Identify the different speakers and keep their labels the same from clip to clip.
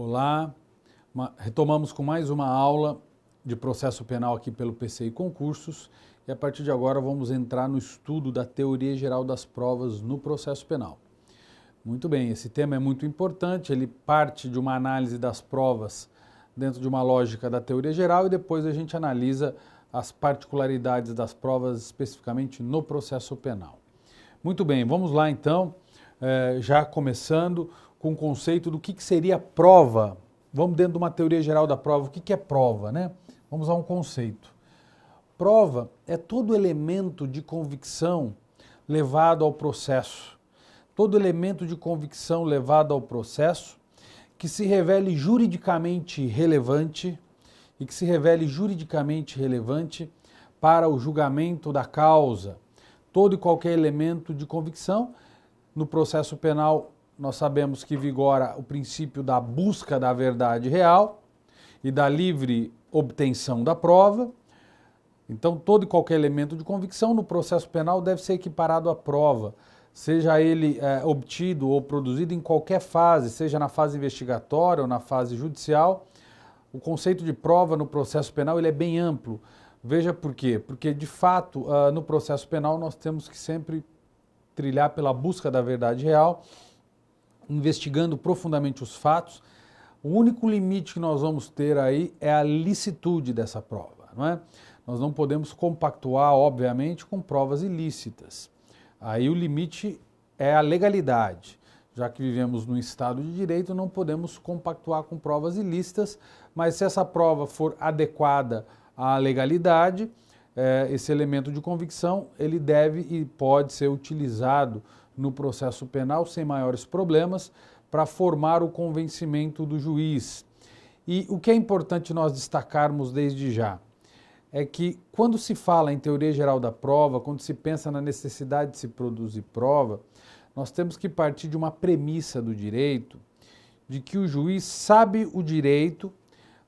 Speaker 1: Olá, retomamos com mais uma aula de processo penal aqui pelo PCI Concursos e a partir de agora vamos entrar no estudo da teoria geral das provas no processo penal. Muito bem, esse tema é muito importante, ele parte de uma análise das provas dentro de uma lógica da teoria geral e depois a gente analisa as particularidades das provas especificamente no processo penal. Muito bem, vamos lá então, já começando com o conceito do que seria prova. Vamos dentro de uma teoria geral da prova. O que é prova, né? Vamos a um conceito. Prova é todo elemento de convicção levado ao processo. Todo elemento de convicção levado ao processo que se revele juridicamente relevante e que se revele juridicamente relevante para o julgamento da causa. Todo e qualquer elemento de convicção no processo penal nós sabemos que vigora o princípio da busca da verdade real e da livre obtenção da prova. Então, todo e qualquer elemento de convicção no processo penal deve ser equiparado à prova, seja ele obtido ou produzido em qualquer fase, seja na fase investigatória ou na fase judicial. O conceito de prova no processo penal ele é bem amplo. Veja por quê? Porque, de fato, no processo penal nós temos que sempre trilhar pela busca da verdade real, investigando profundamente os fatos. O único limite que nós vamos ter aí é a licitude dessa prova, não é? Nós não podemos compactuar, obviamente, com provas ilícitas. Aí o limite é a legalidade. Já que vivemos num Estado de Direito, não podemos compactuar com provas ilícitas, mas se essa prova for adequada à legalidade, esse elemento de convicção, ele deve e pode ser utilizado no processo penal sem maiores problemas para formar o convencimento do juiz. E o que é importante nós destacarmos desde já é que quando se fala em teoria geral da prova, quando se pensa na necessidade de se produzir prova, nós temos que partir de uma premissa do direito, de que o juiz sabe o direito,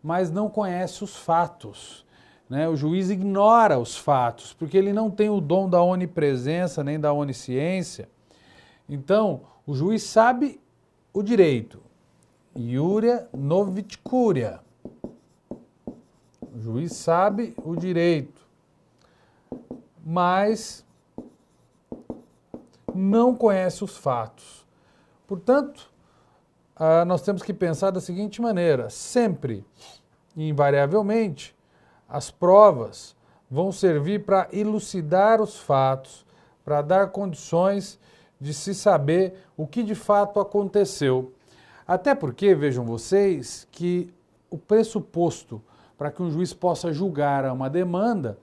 Speaker 1: mas não conhece os fatos, né? O juiz ignora os fatos, porque ele não tem o dom da onipresença nem da onisciência. Então, o juiz sabe o direito, iuria novit curia. O juiz sabe o direito, mas não conhece os fatos. Portanto, nós temos que pensar da seguinte maneira: sempre, invariavelmente, as provas vão servir para elucidar os fatos, para dar condições de se saber o que de fato aconteceu. Até porque, vejam vocês, que o pressuposto para que um juiz possa julgar uma demanda,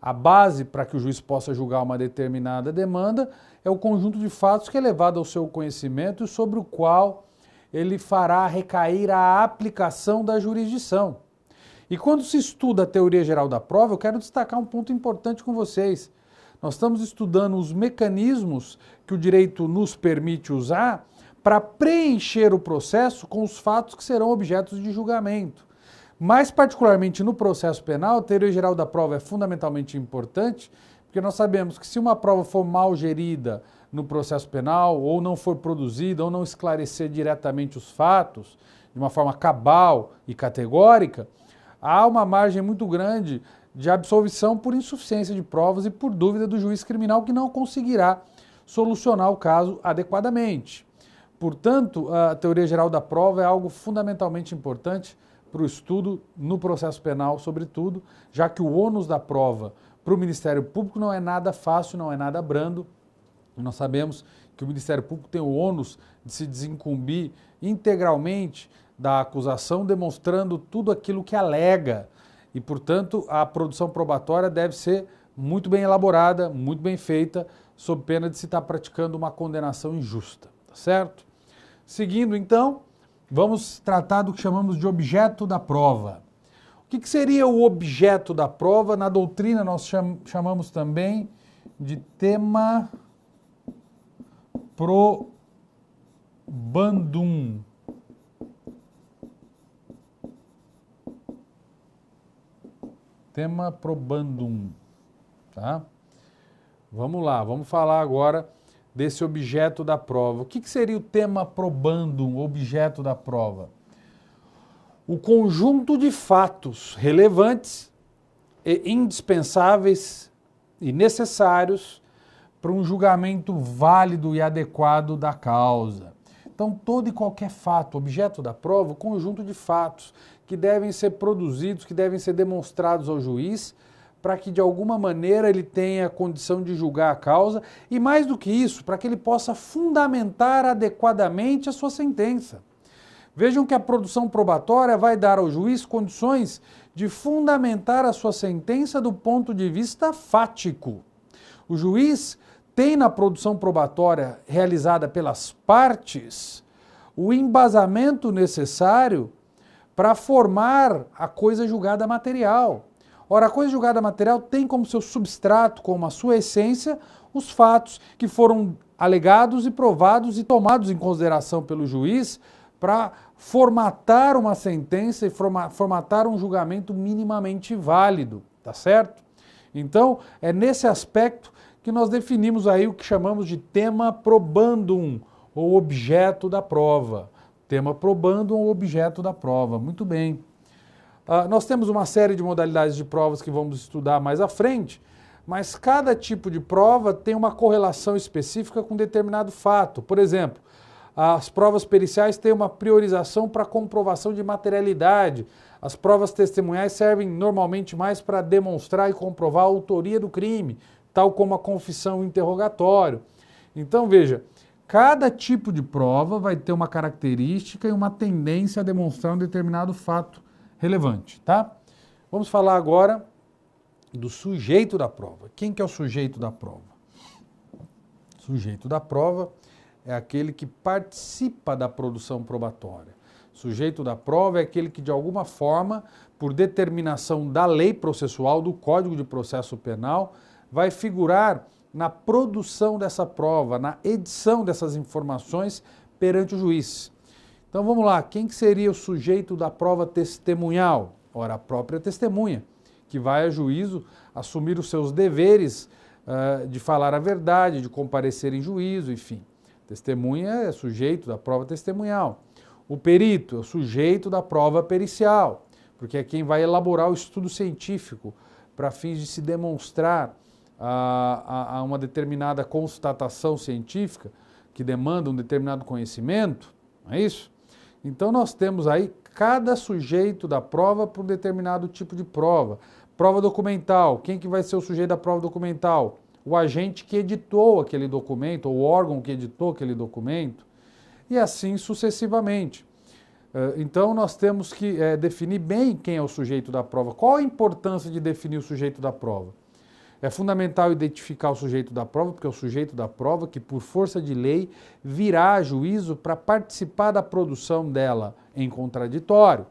Speaker 1: a base para que o juiz possa julgar uma determinada demanda é o conjunto de fatos que é levado ao seu conhecimento e sobre o qual ele fará recair a aplicação da jurisdição. E quando se estuda a teoria geral da prova, eu quero destacar um ponto importante com vocês. Nós estamos estudando os mecanismos que o direito nos permite usar para preencher o processo com os fatos que serão objetos de julgamento. Mais particularmente no processo penal, a teoria geral da prova é fundamentalmente importante, porque nós sabemos que se uma prova for mal gerida no processo penal, ou não for produzida, ou não esclarecer diretamente os fatos, de uma forma cabal e categórica, há uma margem muito grande de absolvição por insuficiência de provas e por dúvida do juiz criminal que não conseguirá solucionar o caso adequadamente. Portanto, a teoria geral da prova é algo fundamentalmente importante para o estudo no processo penal, sobretudo, já que o ônus da prova para o Ministério Público não é nada fácil, não é nada brando. Nós sabemos que o Ministério Público tem o ônus de se desincumbir integralmente da acusação, demonstrando tudo aquilo que alega. E, portanto, a produção probatória deve ser muito bem elaborada, muito bem feita, sob pena de se estar praticando uma condenação injusta, tá certo? Seguindo, então, vamos tratar do que chamamos de objeto da prova. O que seria o objeto da prova? Na doutrina nós chamamos também de tema probandum. Tema probandum, tá? Vamos lá, vamos falar agora desse objeto da prova. O que seria o tema probandum, objeto da prova? o conjunto de fatos relevantes e indispensáveis e necessários para um julgamento válido e adequado da causa. Então, todo e qualquer fato, objeto da prova, o conjunto de fatos que devem ser produzidos, que devem ser demonstrados ao juiz, para que de alguma maneira ele tenha a condição de julgar a causa e, mais do que isso, para que ele possa fundamentar adequadamente a sua sentença. Vejam que a produção probatória vai dar ao juiz condições de fundamentar a sua sentença do ponto de vista fático. O juiz tem na produção probatória realizada pelas partes o embasamento necessário para formar a coisa julgada material. Ora, a coisa julgada material tem como seu substrato, como a sua essência, os fatos que foram alegados e provados e tomados em consideração pelo juiz para formatar uma sentença e formatar um julgamento minimamente válido, tá certo? Então, é nesse aspecto que nós definimos aí o que chamamos de tema probandum, ou objeto da prova. Tema probandum ou objeto da prova. Muito bem. Nós temos uma série de modalidades de provas que vamos estudar mais à frente, mas cada tipo de prova tem uma correlação específica com determinado fato. Por exemplo, as provas periciais têm uma priorização para comprovação de materialidade. As provas testemunhais servem normalmente mais para demonstrar e comprovar a autoria do crime, tal como a confissão e o interrogatório. Então, veja, cada tipo de prova vai ter uma característica e uma tendência a demonstrar um determinado fato relevante, tá? Vamos falar agora do sujeito da prova. Quem que é o sujeito da prova? O sujeito da prova é aquele que participa da produção probatória. O sujeito da prova é aquele que, de alguma forma, por determinação da lei processual, do Código de Processo Penal, vai figurar na produção dessa prova, na edição dessas informações perante o juiz. Então vamos lá, quem que seria o sujeito da prova testemunhal? Ora, a própria testemunha, que vai a juízo assumir os seus deveres de falar a verdade, de comparecer em juízo, enfim. Testemunha é sujeito da prova testemunhal. O perito é o sujeito da prova pericial, porque é quem vai elaborar o estudo científico para fins de se demonstrar a uma determinada constatação científica que demanda um determinado conhecimento, não é isso? Então nós temos aí cada sujeito da prova para um determinado tipo de prova. Prova documental, quem que vai ser o sujeito da prova documental? O agente que editou aquele documento, ou o órgão que editou aquele documento, e assim sucessivamente. Então nós temos que definir bem quem é o sujeito da prova. Qual a importância de definir o sujeito da prova? É fundamental identificar o sujeito da prova, porque é o sujeito da prova que, por força de lei, virá a juízo para participar da produção dela em contraditório.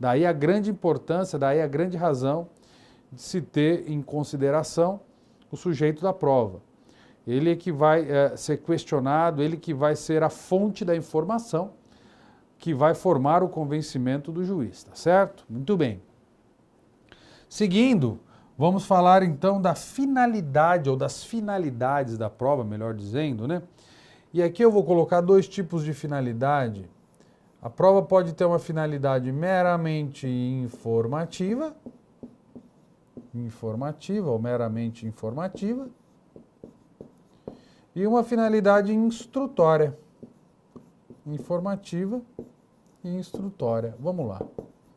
Speaker 1: Daí a grande importância, daí a grande razão de se ter em consideração o sujeito da prova. Ele é que vai ser questionado, ele que vai ser a fonte da informação que vai formar o convencimento do juiz, tá certo? Muito bem. Seguindo, vamos falar então da finalidade ou das finalidades da prova, melhor dizendo, né? E aqui eu vou colocar dois tipos de finalidade. A prova pode ter uma finalidade meramente informativa ou meramente informativa, e uma finalidade instrutória, informativa e instrutória. Vamos lá.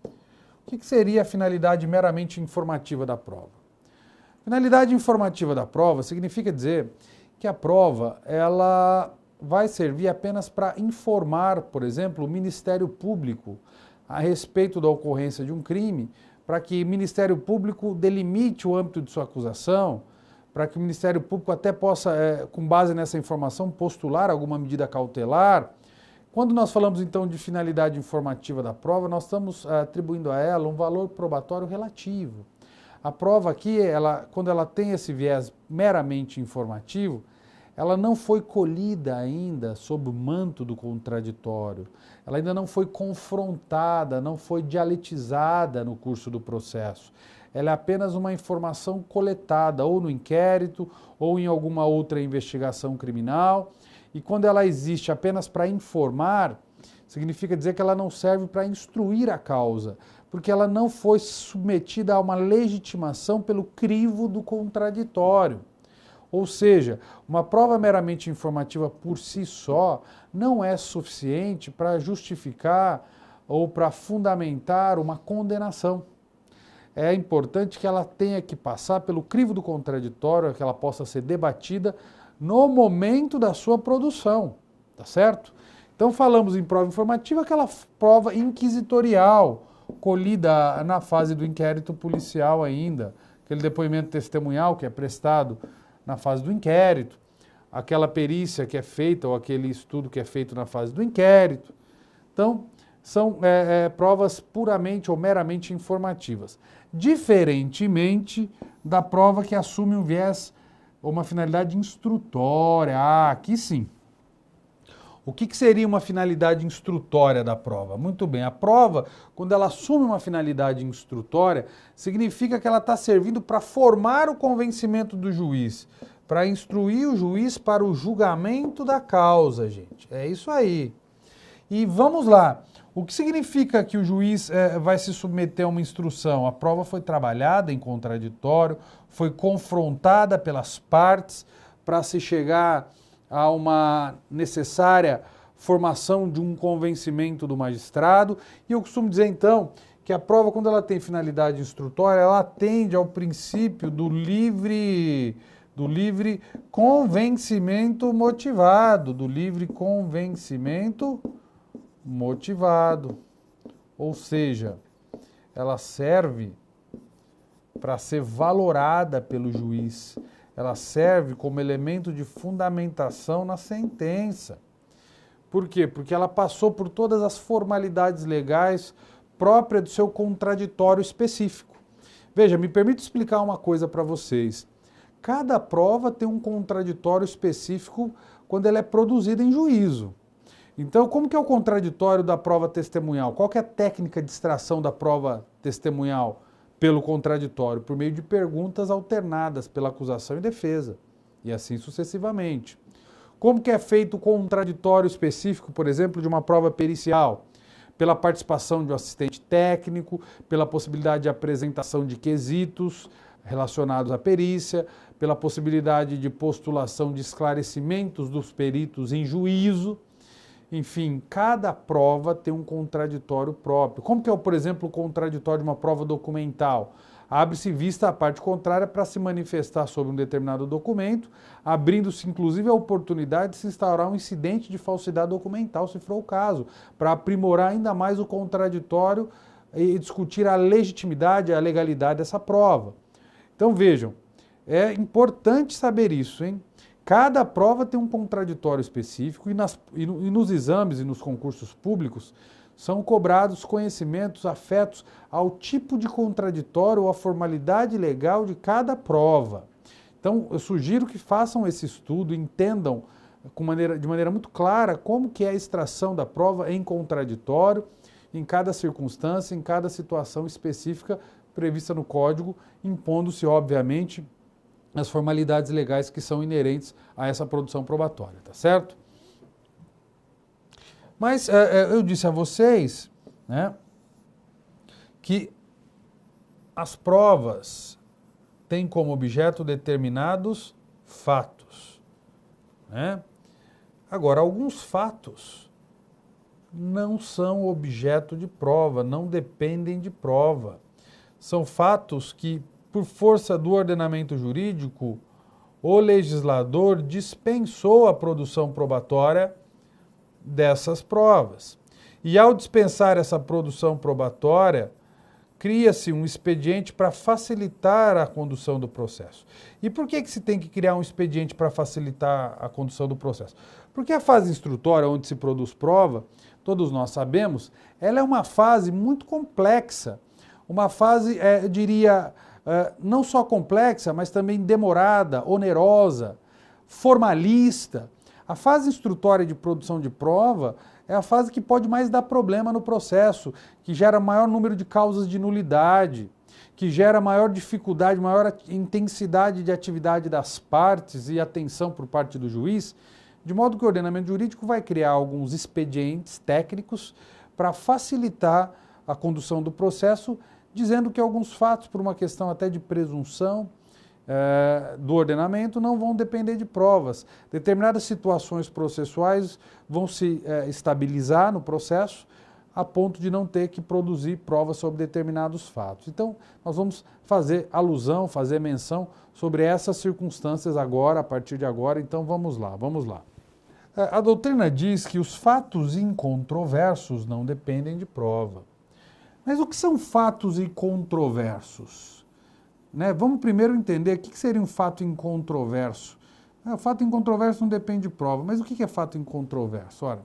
Speaker 1: O que seria a finalidade meramente informativa da prova? Finalidade informativa da prova significa dizer que a prova ela vai servir apenas para informar, por exemplo, o Ministério Público a respeito da ocorrência de um crime, para que o Ministério Público delimite o âmbito de sua acusação, para que o Ministério Público até possa, com base nessa informação, postular alguma medida cautelar. Quando nós falamos então de finalidade informativa da prova, nós estamos atribuindo a ela um valor probatório relativo. A prova aqui, quando ela tem esse viés meramente informativo, ela não foi colhida ainda sob o manto do contraditório, ela ainda não foi confrontada, não foi dialetizada no curso do processo. Ela é apenas uma informação coletada ou no inquérito ou em alguma outra investigação criminal, e quando ela existe apenas para informar, Significa dizer que ela não serve para instruir a causa, porque ela não foi submetida a uma legitimação pelo crivo do contraditório. Ou seja, uma prova meramente informativa por si só não é suficiente para justificar ou para fundamentar uma condenação. É importante que ela tenha que passar pelo crivo do contraditório, que ela possa ser debatida no momento da sua produção, tá certo? Então falamos em prova informativa, aquela prova inquisitorial, colhida na fase do inquérito policial ainda, aquele depoimento testemunhal que é prestado na fase do inquérito, aquela perícia que é feita ou aquele estudo que é feito na fase do inquérito. Então, são provas puramente ou meramente informativas. Diferentemente da prova que assume um viés ou uma finalidade instrutória. Ah, aqui sim. O que seria uma finalidade instrutória da prova? Muito bem, a prova, quando ela assume uma finalidade instrutória, significa que ela está servindo para formar o convencimento do juiz, para instruir o juiz para o julgamento da causa, gente. É isso aí. E vamos lá. O que significa que o juiz vai se submeter a uma instrução? A prova foi trabalhada em contraditório, foi confrontada pelas partes para se chegar a uma necessária formação de um convencimento do magistrado. E eu costumo dizer, então, que a prova, quando ela tem finalidade instrutória, ela atende ao princípio do livre convencimento motivado, Ou seja, ela serve para ser valorada pelo juiz. Ela serve como elemento de fundamentação na sentença. Por quê? Porque ela passou por todas as formalidades legais próprias do seu contraditório específico. Veja, me permite explicar uma coisa para vocês. Cada prova tem um contraditório específico quando ela é produzida em juízo. Então, como que é o contraditório da prova testemunhal? Qual que é a técnica de extração da prova testemunhal pelo contraditório? Por meio de perguntas alternadas pela acusação e defesa, e assim sucessivamente. Como que é feito o contraditório específico, por exemplo, de uma prova pericial? Pela participação de um assistente técnico, pela possibilidade de apresentação de quesitos relacionados à perícia, pela possibilidade de postulação de esclarecimentos dos peritos em juízo. Enfim, cada prova tem um contraditório próprio. Como que é, por exemplo, o contraditório de uma prova documental? Abre-se vista à parte contrária para se manifestar sobre um determinado documento, abrindo-se inclusive a oportunidade de se instaurar um incidente de falsidade documental, se for o caso, para aprimorar ainda mais o contraditório e discutir a legitimidade, a legalidade dessa prova. Então vejam, é importante saber isso, hein? Cada prova tem um contraditório específico e nos exames e nos concursos públicos são cobrados conhecimentos afetos ao tipo de contraditório ou à formalidade legal de cada prova. Então, eu sugiro que façam esse estudo, entendam de maneira muito clara como que é a extração da prova em contraditório, em cada circunstância, em cada situação específica prevista no Código, impondo-se, obviamente, as formalidades legais que são inerentes a essa produção probatória, tá certo? Mas eu disse a vocês, né, que as provas têm como objeto determinados fatos, né? Agora, alguns fatos não são objeto de prova, não dependem de prova. São fatos que, por força do ordenamento jurídico, o legislador dispensou a produção probatória dessas provas. E ao dispensar essa produção probatória, cria-se um expediente para facilitar a condução do processo. E por que se tem que criar um expediente para facilitar a condução do processo? Porque a fase instrutória, onde se produz prova, todos nós sabemos, ela é uma fase muito complexa. Uma fase, eu diria, não só complexa, mas também demorada, onerosa, formalista. A fase instrutória de produção de prova é a fase que pode mais dar problema no processo, que gera maior número de causas de nulidade, que gera maior dificuldade, maior intensidade de atividade das partes e atenção por parte do juiz De modo que o ordenamento jurídico vai criar alguns expedientes técnicos para facilitar a condução do processo, dizendo que alguns fatos, por uma questão até de presunção do ordenamento, não vão depender de provas. Determinadas situações processuais vão se estabilizar no processo, a ponto de não ter que produzir provas sobre determinados fatos. Então, nós vamos fazer alusão, fazer menção sobre essas circunstâncias agora, a partir de agora. Então, vamos lá. A doutrina diz que os fatos incontroversos não dependem de prova. Mas o que são fatos incontroversos? Vamos primeiro entender o que seria um fato incontroverso. O fato incontroverso não depende de prova, mas o que é fato incontroverso? Ora,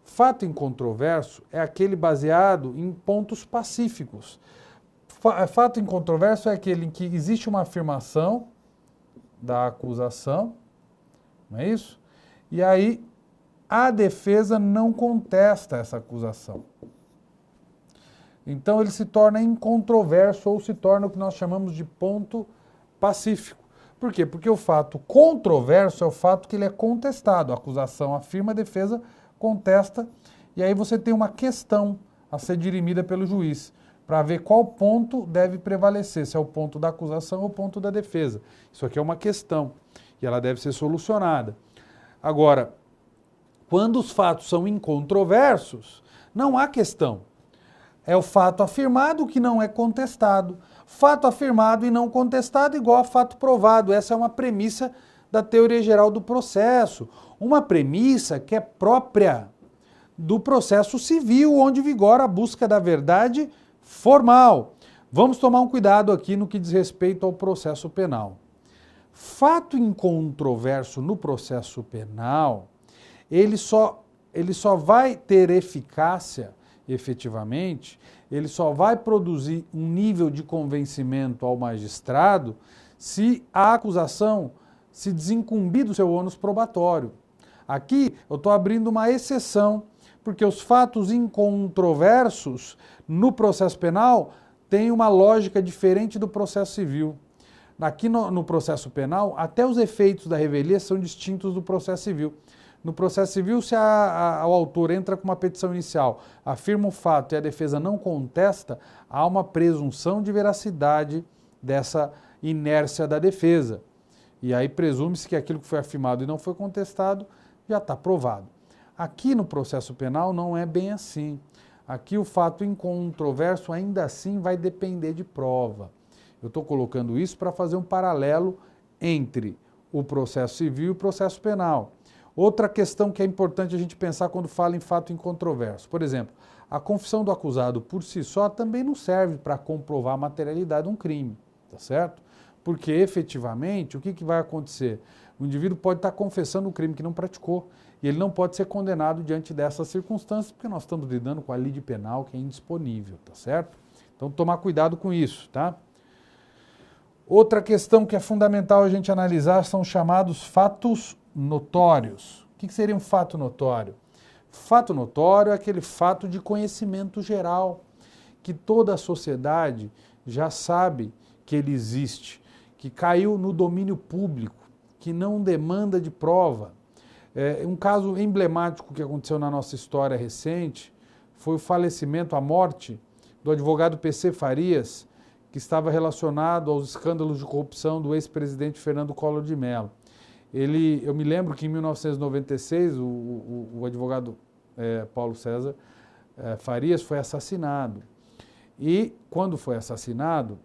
Speaker 1: fato incontroverso é aquele baseado em pontos pacíficos. Fato incontroverso é aquele em que existe uma afirmação da acusação, não é isso? E aí a defesa não contesta essa acusação. Então ele se torna incontroverso ou se torna o que nós chamamos de ponto pacífico. Por quê? Porque o fato controverso é o fato que ele é contestado. A acusação afirma, a defesa contesta, e aí você tem uma questão a ser dirimida pelo juiz, para ver qual ponto deve prevalecer, se é o ponto da acusação ou o ponto da defesa. Isso aqui é uma questão, e ela deve ser solucionada. Agora, quando os fatos são incontroversos, não há questão. É o fato afirmado que não é contestado. Fato afirmado e não contestado igual a fato provado. Essa é uma premissa da teoria geral do processo. Uma premissa que é própria do processo civil, onde vigora a busca da verdade formal. Vamos tomar um cuidado aqui no que diz respeito ao processo penal. Fato incontroverso no processo penal, ele só vai ter eficácia, efetivamente, ele só vai produzir um nível de convencimento ao magistrado se a acusação se desincumbir do seu ônus probatório. Aqui eu estou abrindo uma exceção, porque os fatos incontroversos no processo penal têm uma lógica diferente do processo civil. Aqui no processo penal, até os efeitos da revelia são distintos do processo civil. No processo civil, se o autor entra com uma petição inicial, afirma o fato e a defesa não contesta, há uma presunção de veracidade dessa inércia da defesa. E aí presume-se que aquilo que foi afirmado e não foi contestado já está provado. Aqui no processo penal não é bem assim. Aqui o fato incontroverso ainda assim vai depender de prova. Eu estou colocando isso para fazer um paralelo entre o processo civil e o processo penal. Outra questão que é importante a gente pensar quando fala em fato incontroverso. Por exemplo, a confissão do acusado por si só também não serve para comprovar a materialidade de um crime, tá certo? Porque efetivamente, o que vai acontecer? O indivíduo pode estar confessando um crime que não praticou e ele não pode ser condenado diante dessas circunstâncias, porque nós estamos lidando com a lide penal que é indisponível, tá certo? Então, tomar cuidado com isso, tá? Outra questão que é fundamental a gente analisar são os chamados fatos notórios. O que seria um fato notório? Fato notório é aquele fato de conhecimento geral, que toda a sociedade já sabe que ele existe, que caiu no domínio público, que não demanda de prova. Um caso emblemático que aconteceu na nossa história recente foi o falecimento, a morte do advogado PC Farias, que estava relacionado aos escândalos de corrupção do ex-presidente Fernando Collor de Mello. Eu me lembro que em 1996 o advogado Paulo César Farias foi assassinado. E quando foi assassinado,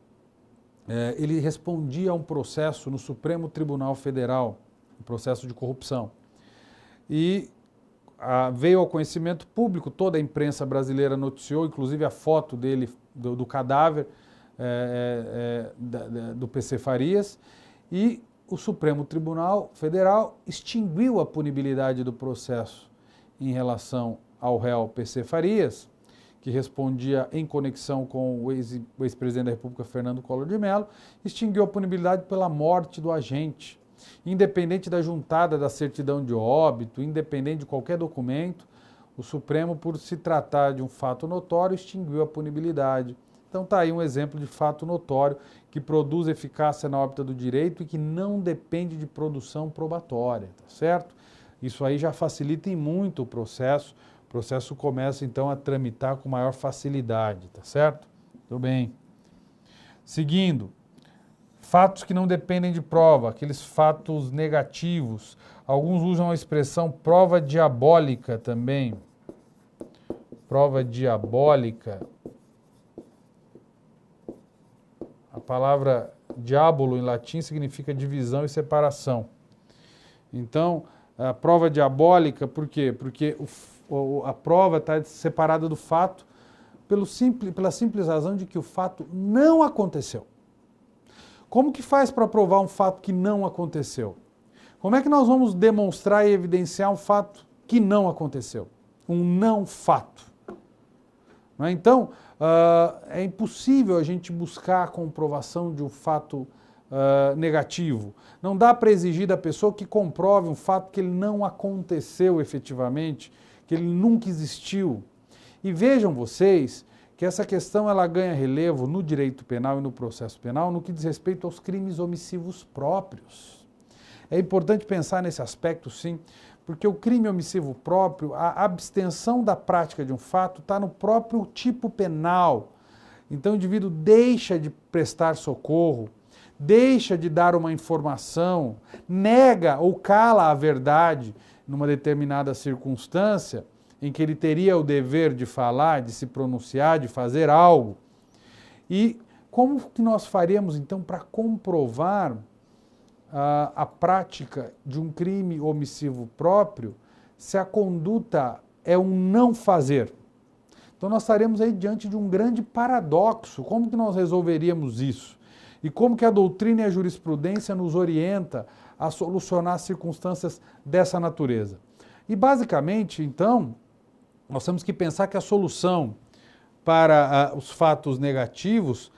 Speaker 1: ele respondia a um processo no Supremo Tribunal Federal, um processo de corrupção. E veio ao conhecimento público, toda a imprensa brasileira noticiou, inclusive a foto dele, do cadáver do PC Farias, e o Supremo Tribunal Federal extinguiu a punibilidade do processo em relação ao réu PC Farias, que respondia em conexão com o ex-presidente da República, Fernando Collor de Mello, extinguiu a punibilidade pela morte do agente. Independente da juntada da certidão de óbito, independente de qualquer documento, o Supremo, por se tratar de um fato notório, extinguiu a punibilidade. Então está aí um exemplo de fato notório que produz eficácia na órbita do direito e que não depende de produção probatória, tá certo? Isso aí já facilita em muito o processo começa então a tramitar com maior facilidade, tá certo? Tudo bem. Seguindo, fatos que não dependem de prova, aqueles fatos negativos. Alguns usam a expressão prova diabólica também. Prova diabólica. A palavra diabolo em latim significa divisão e separação. Então, a prova diabólica, por quê? Porque a prova está separada do fato pela simples razão de que o fato não aconteceu. Como que faz para provar um fato que não aconteceu? Como é que nós vamos demonstrar e evidenciar um fato que não aconteceu? Um não fato. Não é? Então, é impossível a gente buscar a comprovação de um fato negativo. Não dá para exigir da pessoa que comprove um fato que ele não aconteceu efetivamente, que ele nunca existiu. E vejam vocês que essa questão ela ganha relevo no direito penal e no processo penal no que diz respeito aos crimes omissivos próprios. É importante pensar nesse aspecto, sim, porque o crime omissivo próprio, a abstenção da prática de um fato está no próprio tipo penal. Então o indivíduo deixa de prestar socorro, deixa de dar uma informação, nega ou cala a verdade numa determinada circunstância em que ele teria o dever de falar, de se pronunciar, de fazer algo. E como que nós faríamos então para comprovar a prática de um crime omissivo próprio se a conduta é um não fazer? Então nós estaremos aí diante de um grande paradoxo. Como que nós resolveríamos isso? E como que a doutrina e a jurisprudência nos orienta a solucionar circunstâncias dessa natureza? E basicamente, então, nós temos que pensar que a solução para os fatos negativos,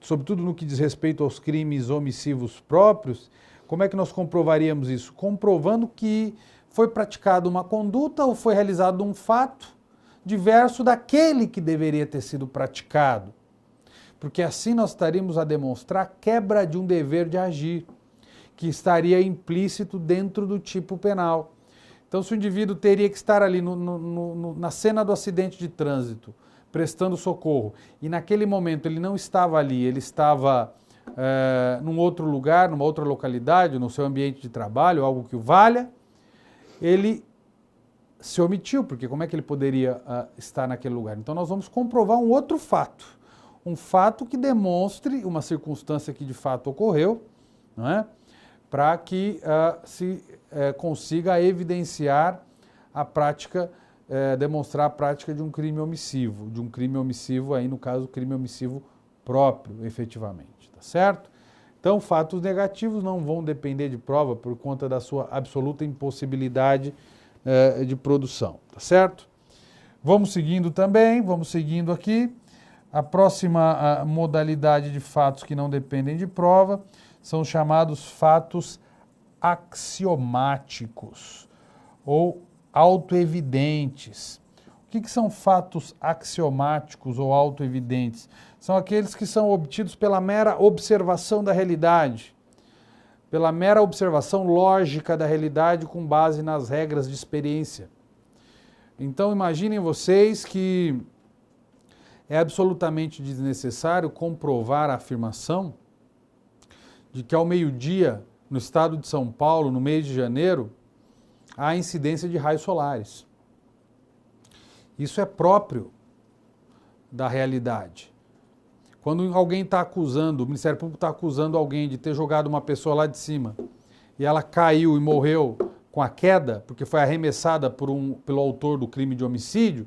Speaker 1: sobretudo no que diz respeito aos crimes omissivos próprios, como é que nós comprovaríamos isso? Comprovando que foi praticada uma conduta ou foi realizado um fato diverso daquele que deveria ter sido praticado. Porque assim nós estaríamos a demonstrar a quebra de um dever de agir, que estaria implícito dentro do tipo penal. Então, se o indivíduo teria que estar ali na cena do acidente de trânsito, prestando socorro, e naquele momento ele não estava ali, ele estava num outro lugar, numa outra localidade, no seu ambiente de trabalho, algo que o valha, ele se omitiu, porque como é que ele poderia estar naquele lugar? Então, nós vamos comprovar um outro fato. Um fato que demonstre uma circunstância que de fato ocorreu, não é? Para que se consiga evidenciar a prática, demonstrar a prática de um crime omissivo, aí no caso, crime omissivo próprio, efetivamente, tá certo? Então, fatos negativos não vão depender de prova por conta da sua absoluta impossibilidade de produção, tá certo? Vamos seguindo aqui. A próxima modalidade de fatos que não dependem de prova são os chamados fatos axiomáticos ou autoevidentes. O que são fatos axiomáticos ou autoevidentes? São aqueles que são obtidos pela mera observação da realidade, pela mera observação lógica da realidade com base nas regras de experiência. Então imaginem vocês que é absolutamente desnecessário comprovar a afirmação de que ao meio-dia, no estado de São Paulo, no mês de janeiro, há incidência de raios solares. Isso é próprio da realidade. Quando alguém está acusando, o Ministério Público está acusando alguém de ter jogado uma pessoa lá de cima e ela caiu e morreu com a queda, porque foi arremessada pelo autor do crime de homicídio,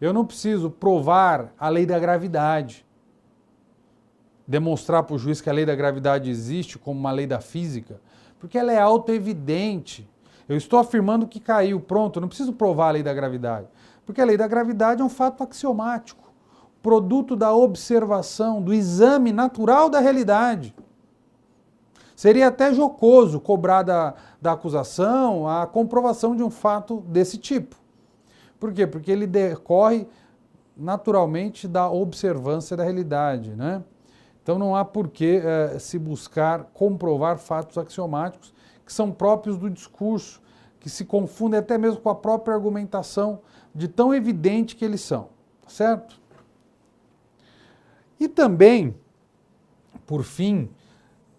Speaker 1: eu não preciso provar a lei da gravidade, demonstrar para o juiz que a lei da gravidade existe como uma lei da física, porque ela é autoevidente. Eu estou afirmando que caiu, pronto, eu não preciso provar a lei da gravidade, porque a lei da gravidade é um fato axiomático, produto da observação, do exame natural da realidade. Seria até jocoso cobrar da acusação a comprovação de um fato desse tipo. Por quê? Porque ele decorre naturalmente da observância da realidade, né? Então não há por que se buscar comprovar fatos axiomáticos que são próprios do discurso, que se confundem até mesmo com a própria argumentação de tão evidente que eles são, certo? E também, por fim,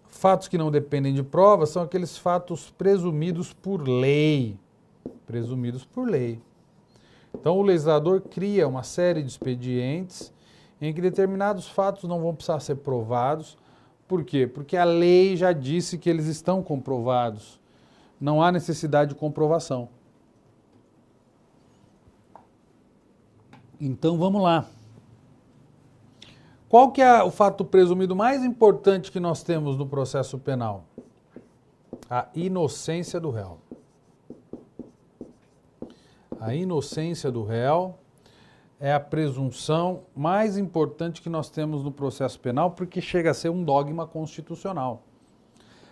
Speaker 1: fatos que não dependem de prova são aqueles fatos presumidos por lei. Presumidos por lei. Então, o legislador cria uma série de expedientes em que determinados fatos não vão precisar ser provados. Por quê? Porque a lei já disse que eles estão comprovados. Não há necessidade de comprovação. Então, vamos lá. Qual que é o fato presumido mais importante que nós temos no processo penal? A inocência do réu. A inocência do réu é a presunção mais importante que nós temos no processo penal, porque chega a ser um dogma constitucional.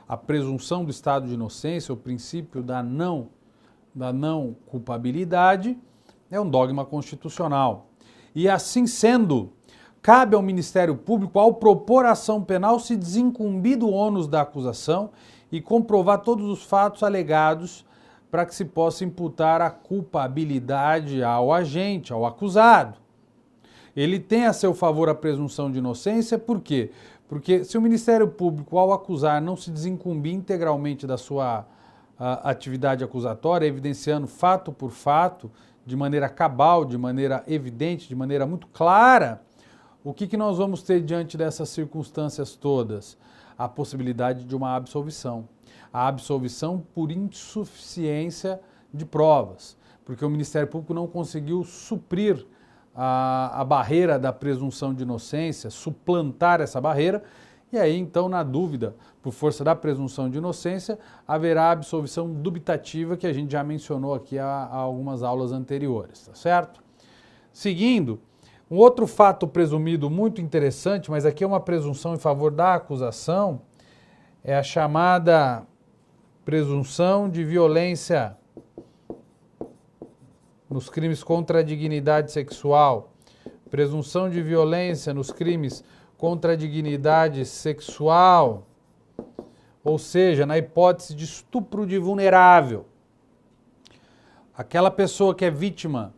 Speaker 1: A presunção do estado de inocência, o princípio da não culpabilidade, é um dogma constitucional. E assim sendo, cabe ao Ministério Público, ao propor a ação penal, se desincumbir do ônus da acusação e comprovar todos os fatos alegados para que se possa imputar a culpabilidade ao agente, ao acusado. Ele tem a seu favor a presunção de inocência, por quê? Porque se o Ministério Público, ao acusar, não se desincumbir integralmente da sua atividade acusatória, evidenciando fato por fato, de maneira cabal, de maneira evidente, de maneira muito clara, o que nós vamos ter diante dessas circunstâncias todas? A possibilidade de uma absolvição. A absolvição por insuficiência de provas, porque o Ministério Público não conseguiu suprir a barreira da presunção de inocência, suplantar essa barreira, e aí então, na dúvida, por força da presunção de inocência, haverá a absolvição dubitativa, que a gente já mencionou aqui há algumas aulas anteriores, tá certo? Seguindo, um outro fato presumido muito interessante, mas aqui é uma presunção em favor da acusação, é a chamada presunção de violência nos crimes contra a dignidade sexual. Presunção de violência nos crimes contra a dignidade sexual, ou seja, na hipótese de estupro de vulnerável. Aquela pessoa que é vítima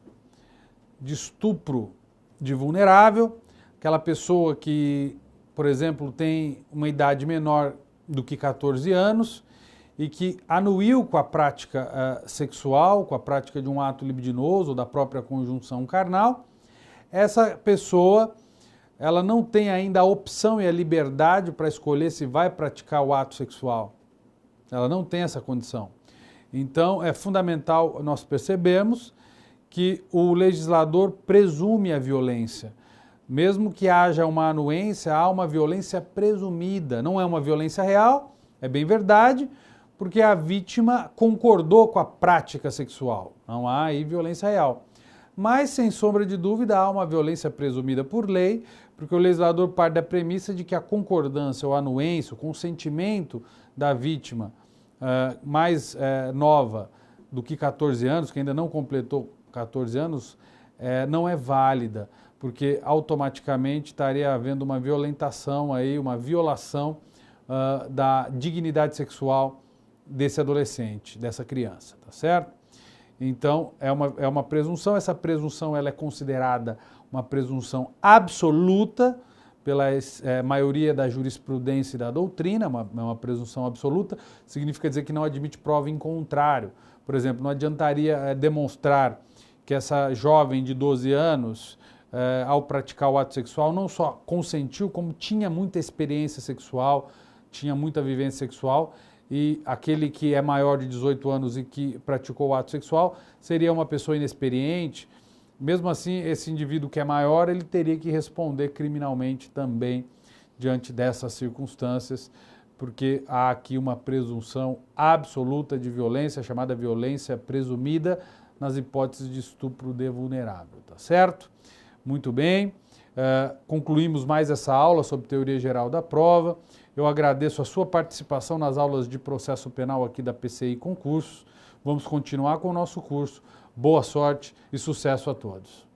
Speaker 1: de estupro de vulnerável, aquela pessoa que, por exemplo, tem uma idade menor do que 14 anos e que anuiu com a prática sexual, com a prática de um ato libidinoso ou da própria conjunção carnal, essa pessoa ela não tem ainda a opção e a liberdade para escolher se vai praticar o ato sexual. Ela não tem essa condição. Então, é fundamental nós percebermos que o legislador presume a violência. Mesmo que haja uma anuência, há uma violência presumida. Não é uma violência real, é bem verdade, porque a vítima concordou com a prática sexual. Não há aí violência real. Mas, sem sombra de dúvida, há uma violência presumida por lei, porque o legislador parte da premissa de que a concordância ou anuência, o consentimento da vítima mais nova do que 14 anos, que ainda não completou 14 anos, não é válida, porque automaticamente estaria havendo uma violentação aí, uma violação da dignidade sexual desse adolescente, dessa criança, tá certo? Então, é uma presunção, essa presunção ela é considerada uma presunção absoluta pela maioria da jurisprudência e da doutrina, uma presunção absoluta, significa dizer que não admite prova em contrário. Por exemplo, não adiantaria demonstrar que essa jovem de 12 anos, ao praticar o ato sexual, não só consentiu, como tinha muita experiência sexual, tinha muita vivência sexual, e aquele que é maior de 18 anos e que praticou o ato sexual seria uma pessoa inexperiente. Mesmo assim, esse indivíduo que é maior, ele teria que responder criminalmente também diante dessas circunstâncias, porque há aqui uma presunção absoluta de violência, chamada violência presumida, nas hipóteses de estupro de vulnerável, tá certo? Muito bem, concluímos mais essa aula sobre teoria geral da prova. Eu agradeço a sua participação nas aulas de processo penal aqui da PCI Concursos. Vamos continuar com o nosso curso. Boa sorte e sucesso a todos.